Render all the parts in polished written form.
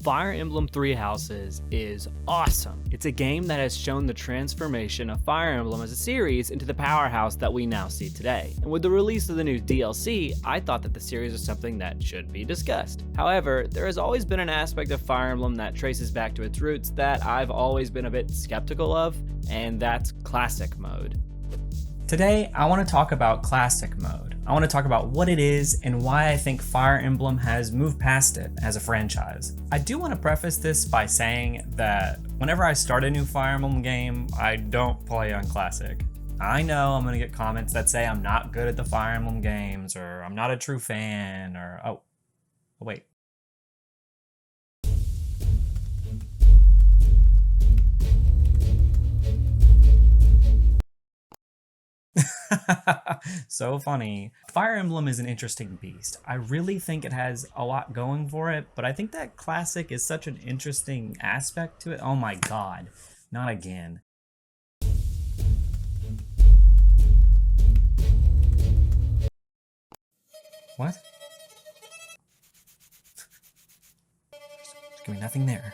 Fire Emblem Three Houses is awesome. It's a game that has shown the transformation of Fire Emblem as a series into the powerhouse that we now see today. And with the release of the new DLC, I thought that the series was something that should be discussed. However, there has always been an aspect of Fire Emblem that traces back to its roots that I've always been a bit skeptical of, and that's Classic Mode. Today, I want to talk about Classic Mode. I want to talk about what it is and why I think Fire Emblem has moved past it as a franchise. I do want to preface this by saying that whenever I start a new Fire Emblem game, I don't play on Classic. I know I'm going to get comments that say I'm not good at the Fire Emblem games, or I'm not a true fan, or oh wait. So funny. Fire Emblem is an interesting beast. I really think it has a lot going for it, but I think that Classic is such an interesting aspect to it. Oh my god, not again. What? There's gonna be nothing there.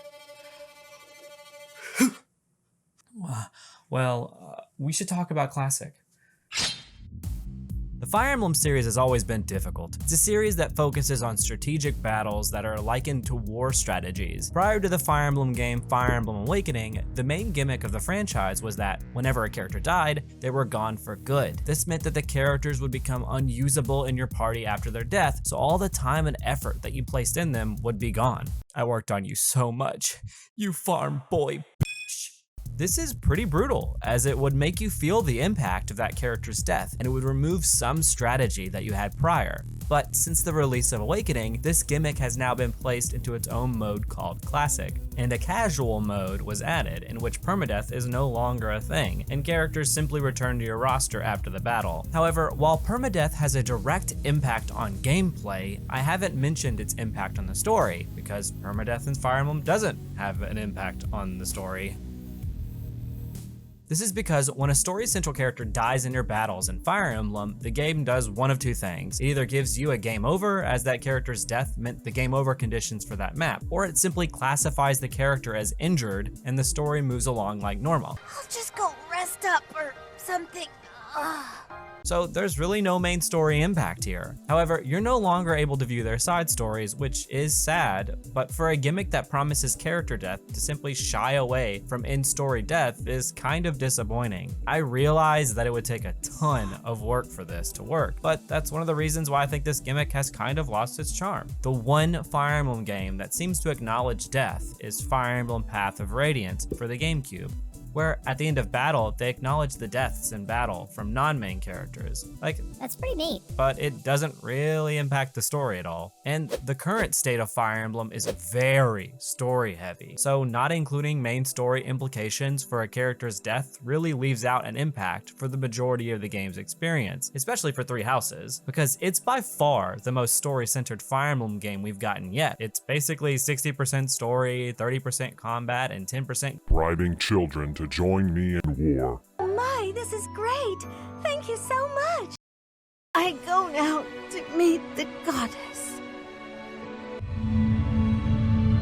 Well, we should talk about Classic. The Fire Emblem series has always been difficult. It's a series that focuses on strategic battles that are likened to war strategies. Prior to the Fire Emblem game Fire Emblem Awakening, the main gimmick of the franchise was that whenever a character died, they were gone for good. This meant that the characters would become unusable in your party after their death, so all the time and effort that you placed in them would be gone. I worked on you so much, you farm boy. This is pretty brutal, as it would make you feel the impact of that character's death, and it would remove some strategy that you had prior. But since the release of Awakening, this gimmick has now been placed into its own mode called Classic, and a casual mode was added, in which permadeath is no longer a thing, and characters simply return to your roster after the battle. However, while permadeath has a direct impact on gameplay, I haven't mentioned its impact on the story, because permadeath in Fire Emblem doesn't have an impact on the story. This is because when a story central character dies in your battles in Fire Emblem, the game does one of two things. It either gives you a game over, as that character's death meant the game over conditions for that map, or it simply classifies the character as injured and the story moves along like normal. I'll just go rest up or something. So there's really no main story impact here. However, you're no longer able to view their side stories, which is sad, but for a gimmick that promises character death, to simply shy away from in-story death is kind of disappointing. I realize that it would take a ton of work for this to work, but that's one of the reasons why I think this gimmick has kind of lost its charm. The one Fire Emblem game that seems to acknowledge death is Fire Emblem Path of Radiance for the GameCube, where at the end of battle, they acknowledge the deaths in battle from non-main characters. That's pretty neat. But it doesn't really impact the story at all. And the current state of Fire Emblem is very story heavy, so not including main story implications for a character's death really leaves out an impact for the majority of the game's experience, especially for Three Houses, because it's by far the most story-centered Fire Emblem game we've gotten yet. It's basically 60% story, 30% combat, and 10% bribing children to join me in war. My, this is great. Thank you so much. I go now to meet the goddess.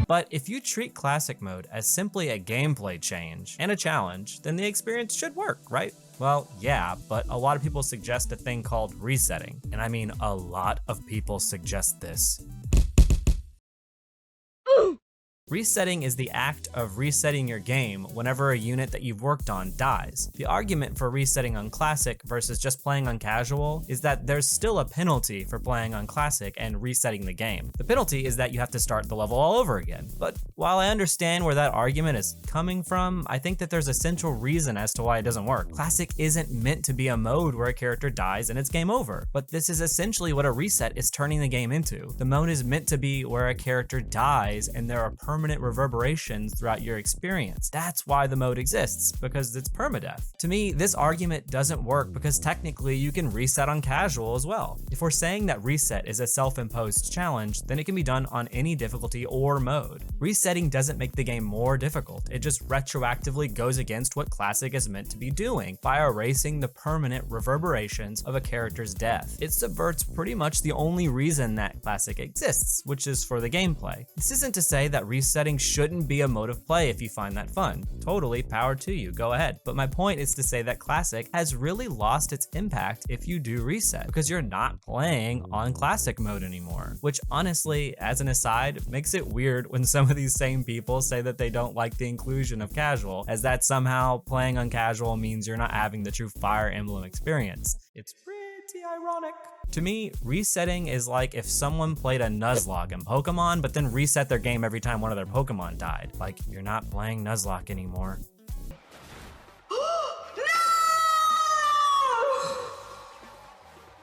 But if you treat Classic Mode as simply a gameplay change and a challenge, then the experience should work, right? Well, yeah, but a lot of people suggest a thing called resetting. And I mean, a lot of people suggest this. Resetting is the act of resetting your game whenever a unit that you've worked on dies. The argument for resetting on Classic versus just playing on Casual is that there's still a penalty for playing on Classic and resetting the game. The penalty is that you have to start the level all over again. But while I understand where that argument is coming from, I think that there's a central reason as to why it doesn't work. Classic isn't meant to be a mode where a character dies and it's game over, but this is essentially what a reset is turning the game into. The mode is meant to be where a character dies and there are permanent reverberations throughout your experience. That's why the mode exists, because it's permadeath. To me, this argument doesn't work because technically you can reset on Casual as well. If we're saying that reset is a self-imposed challenge, then it can be done on any difficulty or mode. Resetting doesn't make the game more difficult, it just retroactively goes against what Classic is meant to be doing by erasing the permanent reverberations of a character's death. It subverts pretty much the only reason that Classic exists, which is for the gameplay. This isn't to say that reset resetting shouldn't be a mode of play if you find that fun. Totally, power to you, go ahead. But my point is to say that Classic has really lost its impact if you do reset, because you're not playing on Classic mode anymore. Which honestly, as an aside, makes it weird when some of these same people say that they don't like the inclusion of casual, as that somehow playing on casual means you're not having the true Fire Emblem experience. It's pretty ironic. To me, resetting is like if someone played a Nuzlocke in Pokemon, but then reset their game every time one of their Pokemon died. Like, you're not playing Nuzlocke anymore.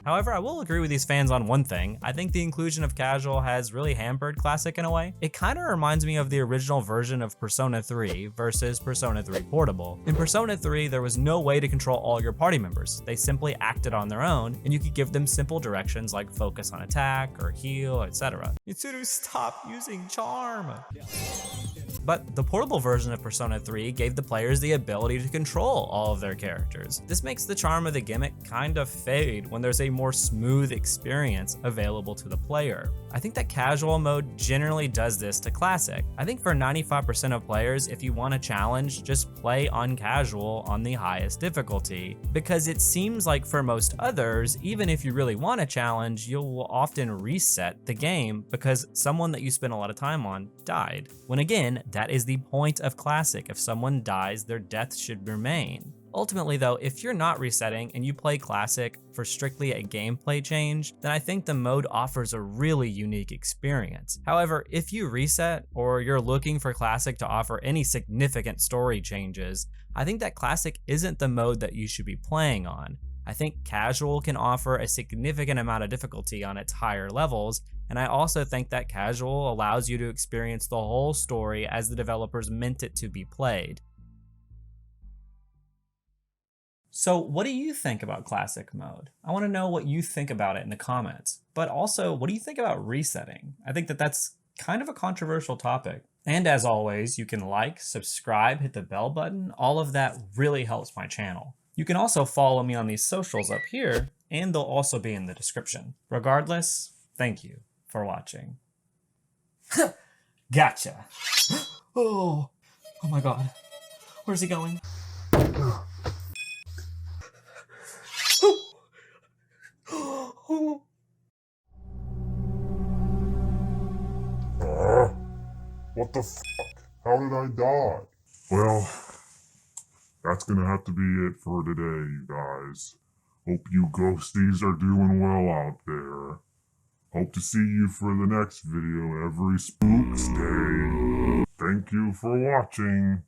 However, I will agree with these fans on one thing. I think the inclusion of casual has really hampered Classic in a way. It kind of reminds me of the original version of Persona 3 versus Persona 3 Portable. In Persona 3, there was no way to control all your party members. They simply acted on their own, and you could give them simple directions like focus on attack or heal, etc. Mitsuru, stop using charm! But the portable version of Persona 3 gave the players the ability to control all of their characters. This makes the charm of the gimmick kind of fade when there's a more smooth experience available to the player. I think that casual mode generally does this to Classic. I think for 95% of players, if you want a challenge, just play on casual on the highest difficulty, because it seems like for most others, even if you really want a challenge, you'll often reset the game because someone that you spent a lot of time on died. When again, that is the point of Classic. If someone dies, their death should remain. Ultimately though, if you're not resetting and you play Classic for strictly a gameplay change, then I think the mode offers a really unique experience. However, if you reset or you're looking for Classic to offer any significant story changes, I think that Classic isn't the mode that you should be playing on. I think casual can offer a significant amount of difficulty on its higher levels, and I also think that casual allows you to experience the whole story as the developers meant it to be played. So what do you think about Classic mode? I want to know what you think about it in the comments. But also, what do you think about resetting? I think that that's kind of a controversial topic. And as always, you can like, subscribe, hit the bell button. All of that really helps my channel. You can also follow me on these socials up here, and they'll also be in the description. Regardless, thank you for watching. Gotcha. Oh my God. Where's he going? What the fuck? How did I die? Well, that's gonna have to be it for today, you guys. Hope you ghosties are doing well out there. Hope to see you for the next video every Spooks Day. Thank you for watching.